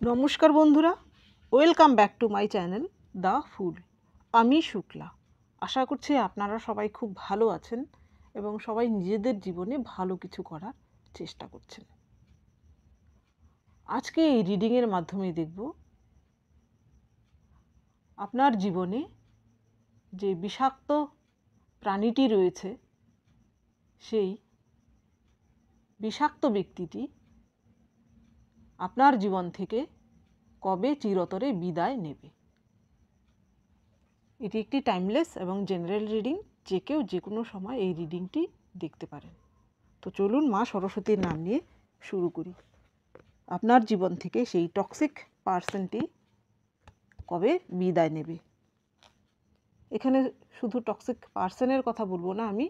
নমস্কার বন্ধুরা, welcome back to my channel the ফুল। আমি শুক্লা। আশা করছি আপনারা সবাই খুব ভালো আছেন এবং সবাই নিজেদের জীবনে ভালো কিছু করার চেষ্টা করছেন। আজকে এই রিডিংয়ের মাধ্যমে দেখব আপনার জীবনে যে বিষাক্ত প্রাণীটি রয়েছে, সেই বিষাক্ত ব্যক্তিটি আপনার জীবন থেকে কবে চিরতরে বিদায় নেবে। এটি একটি টাইমলেস এবং জেনারেল রিডিং, যে কেউ যে কোনো সময় এই রিডিংটি দেখতে পারেন। তো চলুন মা সরস্বতীর নাম নিয়ে শুরু করি। আপনার জীবন থেকে সেই টক্সিক পার্সনটি কবে বিদায় নেবে। এখানে শুধু টক্সিক পার্সনের কথা বলবো না, আমি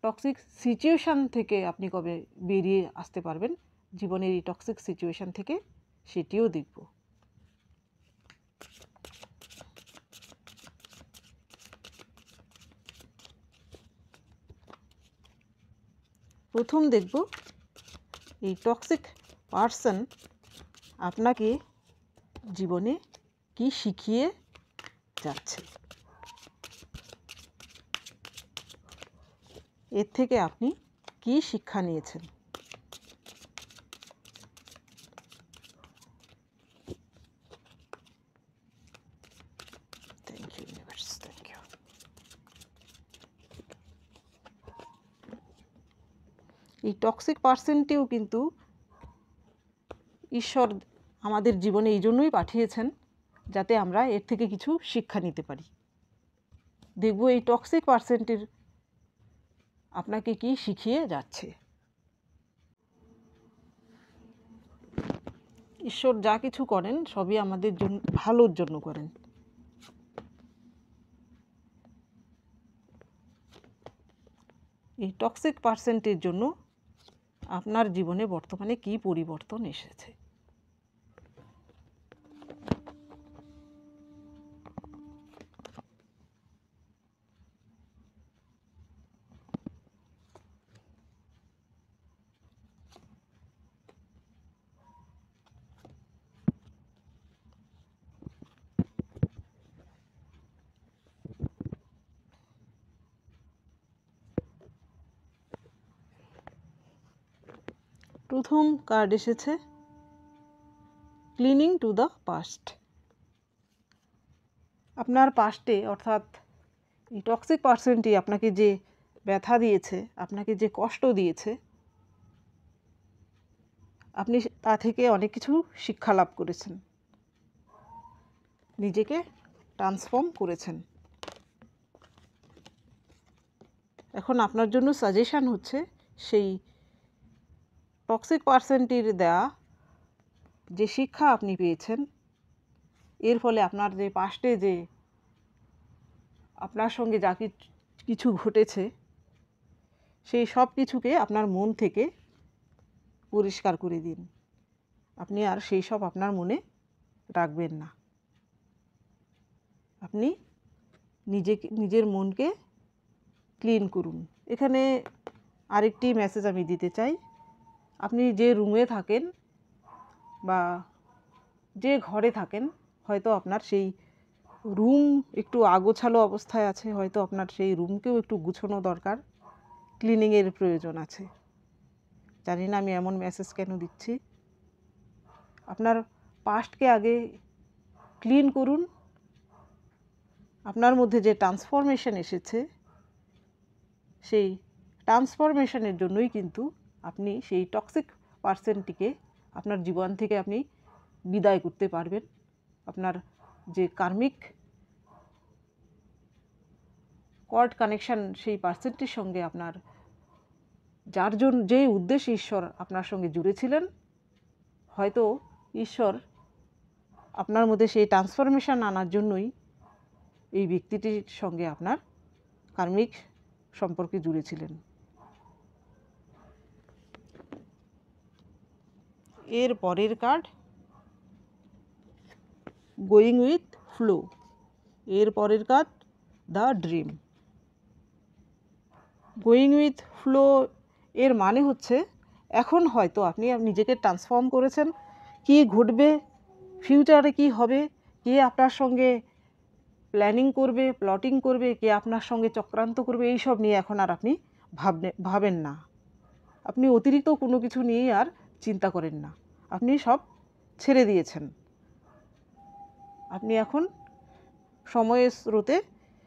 টক্সিক সিচুয়েশান থেকে আপনি কবে বেরিয়ে আসতে পারবেন জীবনের এই টক্সিক সিচুয়েশান থেকে, সেটিও দেখব। প্রথম দেখব এই টক্সিক পার্সন আপনাকে জীবনে কি শিখিয়ে যাচ্ছে, এর থেকে আপনি কি শিক্ষা নিয়েছেন। Thank you universe, thank you. এই টক্সিক পার্সনটিও কিন্তু ঈশ্বর আমাদের জীবনে এই জন্যই পাঠিয়েছেন যাতে আমরা এর থেকে কিছু শিক্ষা নিতে পারি। দেখব এই টক্সিক পার্সনটির আপনাকে কি শিখিয়ে যাচ্ছে। ঈশ্বর যা কিছু করেন সবই আমাদের জন্য ভালোর জন্য করেন। এই টক্সিক পার্সনটির জন্য আপনার জীবনে বর্তমানে কি পরিবর্তন এসেছে। প্রথম কার্ড এসেছে ক্লিনিং টু দ্য পাস্ট। আপনার পাস্টে, অর্থাৎ এই টক্সিক পার্সনটি আপনাকে যে ব্যথা দিয়েছে, আপনাকে যে কষ্ট দিয়েছে, আপনি তা থেকে অনেক কিছু শিক্ষা লাভ করেছেন, নিজেকে ট্রান্সফর্ম করেছেন। এখন আপনার জন্য সাজেশান হচ্ছে সেই টক্সিক পার্সনটির দেয়া যে শিক্ষা আপনি পেয়েছেন, এর ফলে আপনার যে পাস্টে যে আপনার সঙ্গে যা কিছু ঘটেছে, সেই সব কিছুকে আপনার মন থেকে পরিষ্কার করে দিন। আপনি আর সেই সব আপনার মনে রাখবেন না। আপনি নিজের মনকে ক্লিন করুন। এখানে আরেকটি মেসেজ আমি দিতে চাই। আপনি যে রুমে থাকেন বা যে ঘরে থাকেন, হয়তো আপনার সেই রুম একটু আগোছালো অবস্থায় আছে, হয়তো আপনার সেই রুমকেও একটু গুছানো দরকার, ক্লিনিংয়ের প্রয়োজন আছে। জানি না আমি এমন মেসেজ কেন দিচ্ছি। আপনার পাস্টকে আগে ক্লিন করুন। আপনার মধ্যে যে ট্রান্সফরমেশন এসেছে, সেই ট্রান্সফরমেশনের জন্যই কিন্তু আপনি সেই টক্সিক পার্সনটিকে আপনার জীবন থেকে আপনি বিদায় করতে পারবেন। আপনার যে কার্মিক কর্ড কানেকশান সেই পার্সনটির সঙ্গে আপনার, যার জন্য যে উদ্দেশ্যে ঈশ্বর আপনার সঙ্গে জুড়েছিলেন, হয়তো ঈশ্বর আপনার মধ্যে সেই ট্রান্সফরমেশন আনার জন্যই এই ব্যক্তিটির সঙ্গে আপনার কার্মিক সম্পর্কে জুড়েছিলেন। এর পরের কার্ড গোয়িং উইথ ফ্লো। এর পরের card the dream. Going with flow এর মানে হচ্ছে এখন হয়তো আপনি নিজেকে ট্রান্সফর্ম করেছেন, কি ঘটবে, ফিউচারে কি হবে, কে আপনার সঙ্গে প্ল্যানিং করবে, প্লটিং করবে, কে আপনার সঙ্গে চক্রান্ত করবে, এই সব নিয়ে এখন আর আপনি ভাবেন না। আপনি অতিরিক্ত কোনো কিছু নিয়েই আর চিন্তা করেন না, আপনি সব ছেড়ে দিয়েছেন। আপনি এখন সময়ের স্রোতে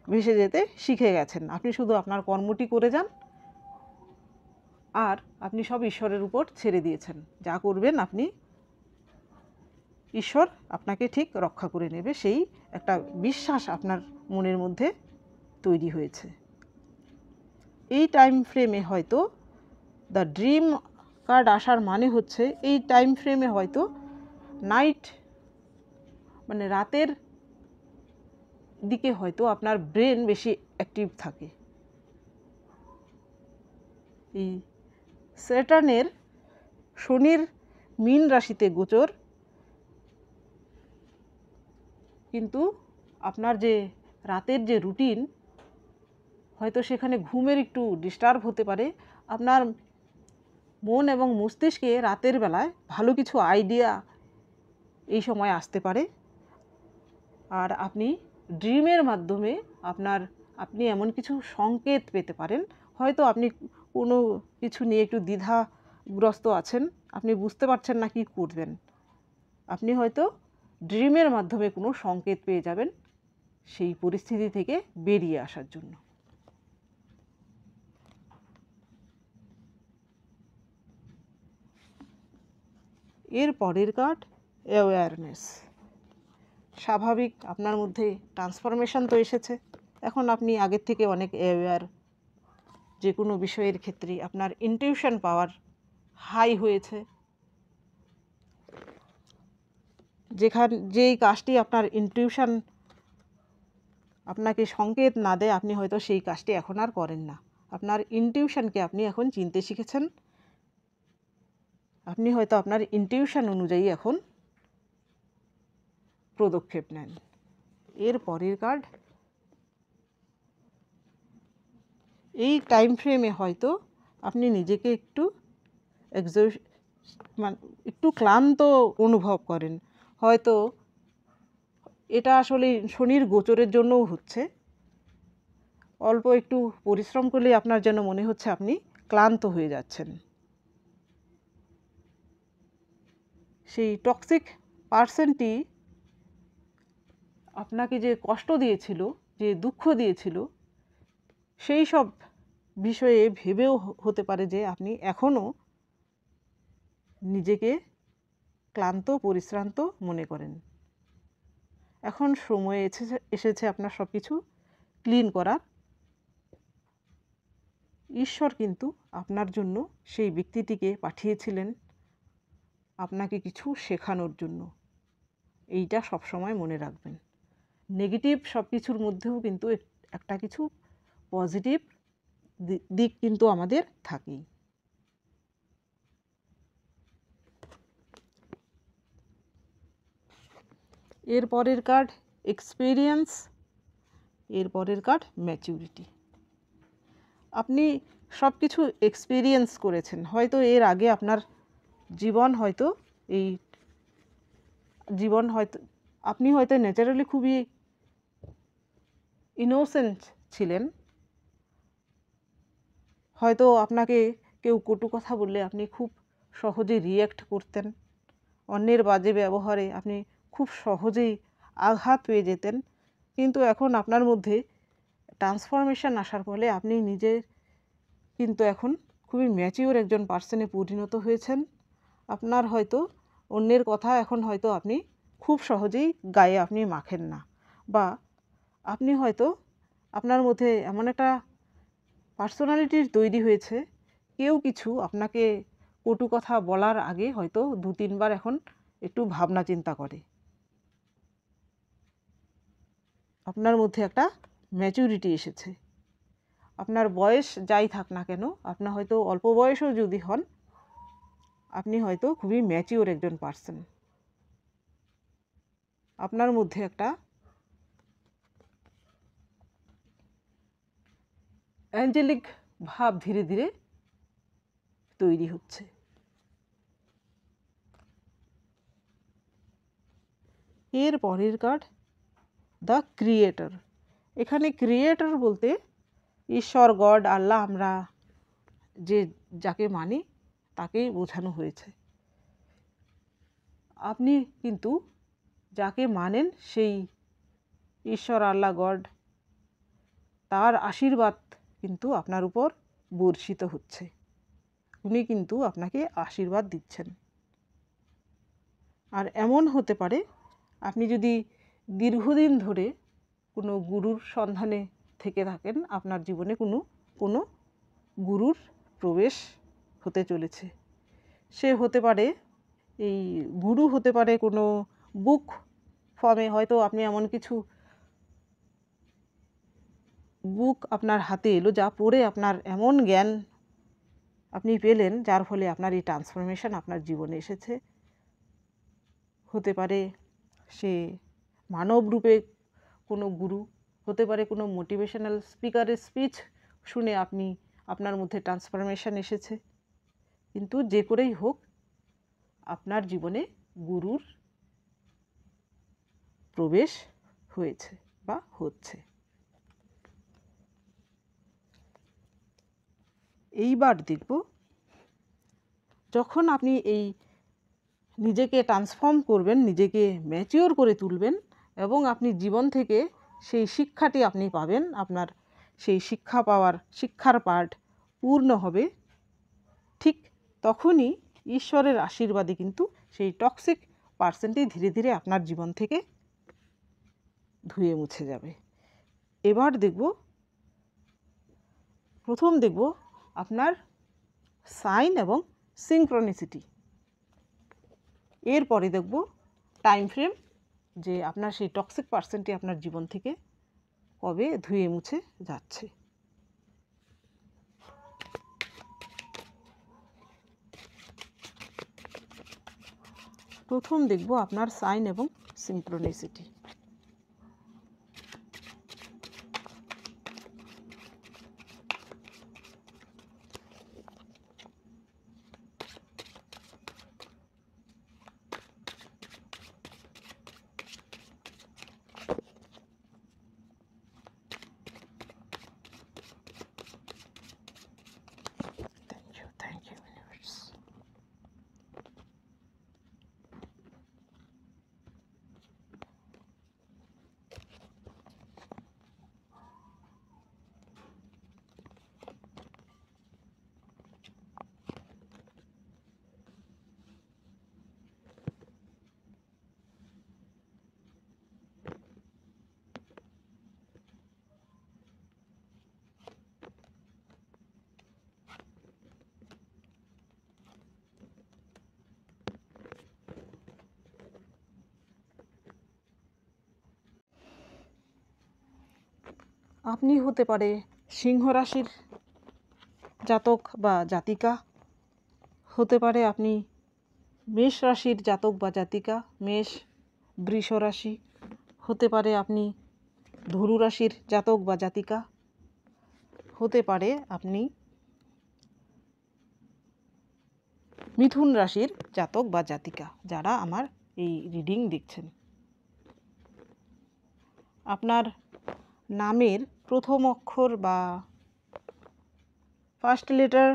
ভেসে যেতে শিখে গেছেন। আপনি শুধু আপনার কর্মটি করে যান, আর আপনি সব ঈশ্বরের উপর ছেড়ে দিয়েছেন। যা করবেন আপনি, ঈশ্বর আপনাকে ঠিক রক্ষা করে নেবে, সেই একটা বিশ্বাস আপনার মনের মধ্যে তৈরি হয়েছে। এই টাইম ফ্রেমে হয়তো দ্য ড্রিম কার্ড আসার মানে হচ্ছে এই টাইম ফ্রেমে হয়তো নাইট মানে রাতের দিকে হয়তো আপনার ব্রেন বেশি অ্যাক্টিভ থাকে। এই স্যাটার্নের শনির মীন রাশিতে গোচর, কিন্তু আপনার যে রাতের যে রুটিন, হয়তো সেখানে ঘুমের একটু ডিস্টার্ব হতে পারে। আপনার মন এবং মস্তিষ্কে রাতের বেলায় ভালো কিছু আইডিয়া এই সময় আসতে পারে, আর আপনি ড্রিমের মাধ্যমে আপনি এমন কিছু সংকেত পেতে পারেন। হয়তো আপনি কোনো কিছু নিয়ে একটু দ্বিধাগ্রস্ত আছেন, আপনি বুঝতে পারছেন না কি করবেন। আপনি হয়তো ড্রিমের মাধ্যমে কোনো সংকেত পেয়ে যাবেন সেই পরিস্থিতি থেকে বেরিয়ে আসার জন্য। এর পরের কার্ড অ্যাওয়ারনেস। স্বাভাবিক, আপনার মধ্যে ট্রান্সফরমেশন তো এসেছে, এখন আপনি আগের থেকে অনেক অ্যাওয়ার। যে কোনো বিষয়ের ক্ষেত্রে আপনার ইনটিউশন পাওয়ার হাই হয়েছে। যেই কাজটি আপনার ইনটিউশন আপনাকে সংকেত না দেয়, আপনি হয়তো সেই কাজটি এখন আর করেন না। আপনার ইনটিউশনকে আপনি এখন চিনতে শিখেছেন। আপনি হয়তো আপনার ইনটিউশন অনুযায়ী এখন পদক্ষেপ নেন। এর পরের কার্ড, এই টাইম ফ্রেমে হয়তো আপনি নিজেকে একটু ক্লান্ত অনুভব করেন। হয়তো এটা আসলে শনির গোচরের জন্যও হচ্ছে। অল্প একটু পরিশ্রম করলে আপনার যেন মনে হচ্ছে আপনি ক্লান্ত হয়ে যাচ্ছেন। সেই টক্সিক পার্সনটি আপনাকে যে কষ্ট দিয়েছিল, যে দুঃখ দিয়েছিল, সেই সব বিষয়ে ভেবেও হতে পারে যে আপনি এখনও নিজেকে ক্লান্ত পরিশ্রান্ত মনে করেন। এখন সময় এসেছে আপনার সব কিছু ক্লিন করার। ঈশ্বর কিন্তু আপনার জন্য সেই ব্যক্তিটিকে পাঠিয়েছিলেন আপনাকে কিছু শেখানোর জন্য। এইটা সবসময় মনে রাখবেন। নেগেটিভ সব কিছুর মধ্যেও কিন্তু একটা কিছু পজিটিভ দিক কিন্তু আমাদের থাকেই। এর পরের কার্ড এক্সপেরিয়েন্স, এর পরের কার্ড ম্যাচুরিটি। আপনি সব কিছু এক্সপেরিয়েন্স করেছেন, হয়তো এর আগে আপনার জীবন হয়তো আপনি হয়তো ন্যাচারালি খুবই ইনোসেন্ট ছিলেন। হয়তো আপনাকে কেউ কটু কথা বললে আপনি খুব সহজে রিয়্যাক্ট করতেন। অন্যের বাজে ব্যবহারে আপনি খুব সহজেই আঘাত পেয়ে যেতেন। কিন্তু এখন আপনার মধ্যে ট্রান্সফরমেশন আসার ফলে আপনি নিজে কিন্তু এখন খুবই ম্যাচিওর একজন পার্সনে পরিণত হয়েছেন। আপনার হয়তো অন্যের কথা এখন হয়তো আপনি খুব সহজেই গায়ে আপনি মাখেন না, বা আপনি হয়তো আপনার মধ্যে এমন একটা পার্সোনালিটির তৈরি হয়েছে, কেউ কিছু আপনাকে কটু কথা বলার আগে হয়তো 2-3 বার এখন একটু ভাবনা চিন্তা করে। আপনার মধ্যে একটা ম্যাচুরিটি এসেছে। আপনার বয়স যাই থাক না কেন, আপনার হয়তো অল্প বয়সও যদি হন, আপনি হয়তো খুবই ম্যাচিওর একজন পার্সন। আপনার মধ্যে একটা অ্যাঞ্জেলিক ভাব ধীরে ধীরে তৈরি হচ্ছে। এর পরের কার্ড দ্য ক্রিয়েটর। এখানে ক্রিয়েটর বলতে ঈশ্বর, গড, আল্লাহ, আমরা যাকে মানি তাকেই বোঝানো হয়েছে। আপনি কিন্তু যাকে মানেন সেই ঈশ্বর, আল্লাহ, গড, তার আশীর্বাদ কিন্তু আপনার উপর বর্ষিত হচ্ছে। উনি কিন্তু আপনাকে আশীর্বাদ দিচ্ছেন। আর এমন হতে পারে আপনি যদি দীর্ঘদিন ধরে কোনো গুরুর সন্ধানে থেকে থাকেন, আপনার জীবনে কোনো গুরুর প্রবেশ হতে চলেছে। সে হতে পারে, এই গুরু হতে পারে কোনো বুক ফর্মে, হয়তো আপনি এমন কিছু বুক আপনার হাতে এলো যা পড়ে আপনার এমন জ্ঞান আপনি পেলেন যার ফলে আপনার এই ট্রান্সফরমেশন আপনার জীবনে এসেছে। হতে পারে সে মানব রূপে কোনো গুরু, হতে পারে কোনো মোটিভেশনাল স্পিকারের স্পিচ শুনে আপনার মধ্যে ট্রান্সফরমেশন এসেছে। কিন্তু যে করেই হোক আপনার জীবনে গুরুর প্রবেশ হয়েছে বা হচ্ছে। এইবার দেখব, যখন আপনি এই নিজেকে ট্রান্সফর্ম করবেন, নিজেকে ম্যাচিওর করে তুলবেন এবং আপনি জীবন থেকে সেই শিক্ষাটি আপনি পাবেন, আপনার সেই শিক্ষার পাঠ পূর্ণ হবে, ঠিক তখনই ঈশ্বরের আশীর্বাদে কিন্তু সেই টক্সিক পার্সনটি ধীরে ধীরে আপনার জীবন থেকে ধুয়ে মুছে যাবে। এবার প্রথম দেখব আপনার সাইন এবং সিনক্রনিসিটি। এরপরে দেখব টাইম ফ্রেম, যে আপনার সেই টক্সিক পার্সনটি আপনার জীবন থেকে কবে ধুয়ে মুছে যাচ্ছে। প্রথম দেখব আপনার সাইন এবং সিনক্রনিসিটি। আপনি হতে পারে সিংহ রাশির জাতক বা জাতিকা, হতে পারে আপনি মেষ রাশির জাতক বা জাতিকা, মেষ বৃষ রাশি, হতে পারে আপনি ধনু রাশির জাতক বা জাতিকা, হতে পারে আপনি মিথুন রাশির জাতক বা জাতিকা, যারা আমার এই রিডিং দেখছেন। আপনার নামের প্রথম অক্ষর বা ফার্স্ট লেটার,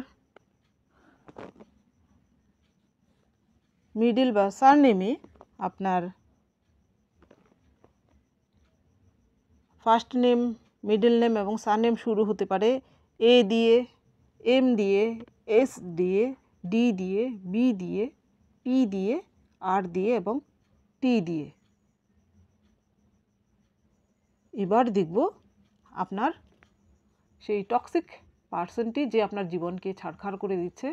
মিডল বা সারনেমে আপনার ফার্স্ট নেম, মিডল নেম এবং সারনেম শুরু হতে পারে এ দিয়ে, এম দিয়ে, এস দিয়ে, ডি দিয়ে, বি দিয়ে, পি দিয়ে, আর দিয়ে এবং টি দিয়ে। এবার দেখব আপনার সেই টক্সিক পার্সনটি যে আপনার জীবনকে ছাড়খাড় করে দিচ্ছে,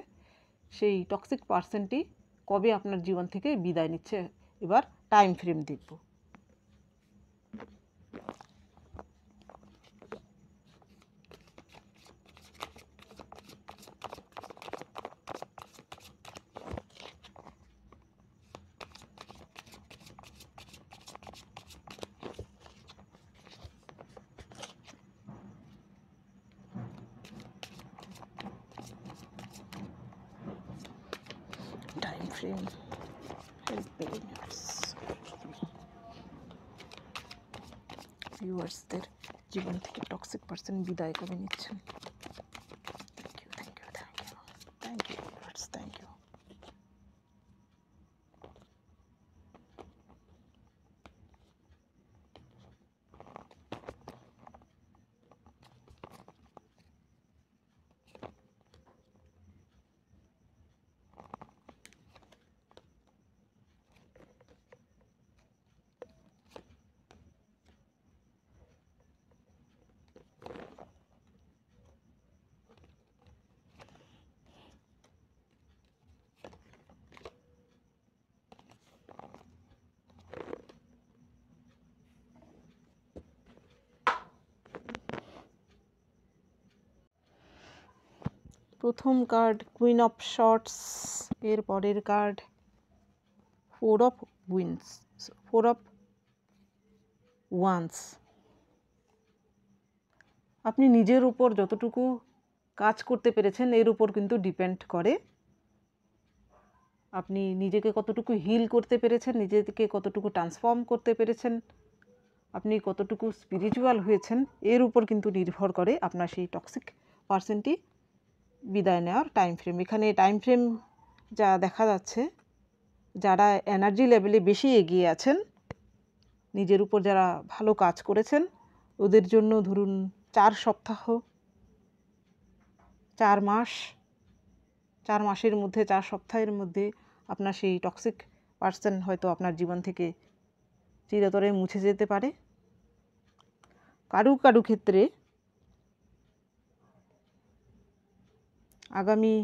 সেই টক্সিক পার্সনটি কবে আপনার জীবন থেকে বিদায় নিচ্ছে। এবার টাইম ফ্রেম দেখব। Time frame, help me. ভিউয়ার্সদের জীবন থেকে টক্সিক পার্সন বিদায় কবে নিচ্ছেন। Thank you, thank you, thank you, thank you viewers, thank you. প্রথম কার্ড কুইন অফ শর্টস, এর পরের কার্ড ফোর অফ ওয়ান্স। আপনি নিজের উপর যতটুকু কাজ করতে পেরেছেন এর উপর কিন্তু ডিপেন্ড করে আপনি নিজেকে কতটুকু হিল করতে পেরেছেন, নিজেকে কতটুকু ট্রান্সফর্ম করতে পেরেছেন, আপনি কতটুকু স্পিরিচুয়াল হয়েছেন এর উপর কিন্তু নির্ভর করে আপনার সেই টক্সিক পার্সনটি বিদায় নেওয়ার টাইম ফ্রেম। এখানে টাইম ফ্রেম যা দেখা যাচ্ছে, যারা এনার্জি লেভেলে বেশি এগিয়ে আছেন, নিজের উপর যারা ভালো কাজ করেছেন, ওদের জন্য ধরুন 4 সপ্তাহ, 4 মাস, 4 মাসের মধ্যে, 4 সপ্তাহের মধ্যে আপনার সেই টক্সিক পার্সন হয়তো আপনার জীবন থেকে চিরতরে মুছে যেতে পারে। কারু কারু ক্ষেত্রে আগামী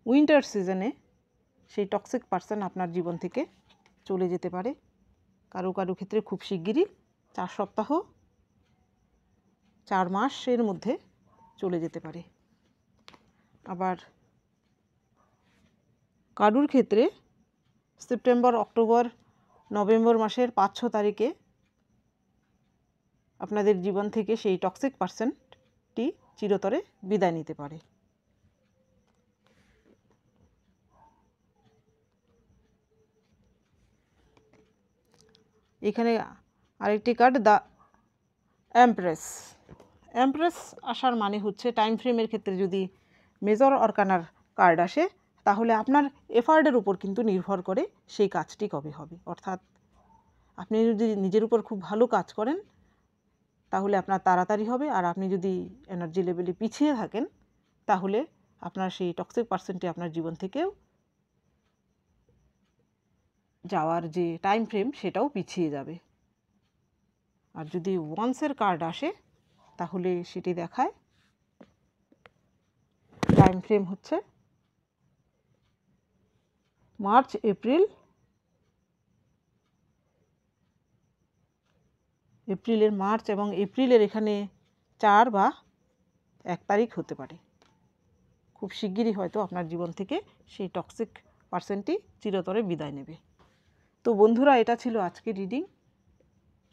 উইন্টার সিজনে সেই টক্সিক পার্সন আপনার জীবন থেকে চলে যেতে পারে। কারো কারো ক্ষেত্রে খুব শিগগিরই 4 সপ্তাহ, 4 মাসের মধ্যে চলে যেতে পারে। আবার কারুর ক্ষেত্রে সেপ্টেম্বর, অক্টোবর, নভেম্বর মাসের 5-6 তারিখে আপনাদের জীবন থেকে সেই টক্সিক পার্সনটি চিরতরে বিদায় নিতে পারে। এখানে আরেকটি কার্ড দ্য এমপ্রেস। এমপ্রেস আসার মানে হচ্ছে টাইম ফ্রেমের ক্ষেত্রে যদি মেজর আরকানার কার্ড আসে তাহলে আপনার এফার্টের উপর কিন্তু নির্ভর করে সেই কাজটি কবে হবে। অর্থাৎ আপনি যদি নিজের উপর খুব ভালো কাজ করেন তাহলে আপনার তাড়াতাড়ি হবে, আর আপনি যদি এনার্জি লেভেলে পিছিয়ে থাকেন তাহলে আপনার সেই টক্সিক পার্সনটি আপনার জীবন থেকেও যাওয়ার যে টাইম ফ্রেম সেটাও পিছিয়ে যাবে। আর যদি ওয়ান্সের কার্ড আসে তাহলে সেটি দেখায় টাইম ফ্রেম হচ্ছে মার্চ, মার্চ এবং এপ্রিলের এখানে 4 বা 1 তারিখ হতে পারে। খুব শিগগিরই হয়তো আপনার জীবন থেকে সেই টক্সিক পার্সনটি চিরতরে বিদায় নেবে। তো বন্ধুরা, এটা ছিল আজকের রিডিং।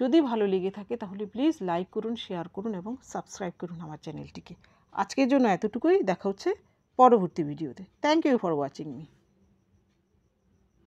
যদি ভালো লেগে থাকে তাহলে প্লিজ লাইক করুন, শেয়ার করুন এবং সাবস্ক্রাইব করুন আমার চ্যানেলটিকে। আজকের জন্য এতটুকুই, দেখা হচ্ছে পরবর্তী ভিডিওতে। Thank you for watching me.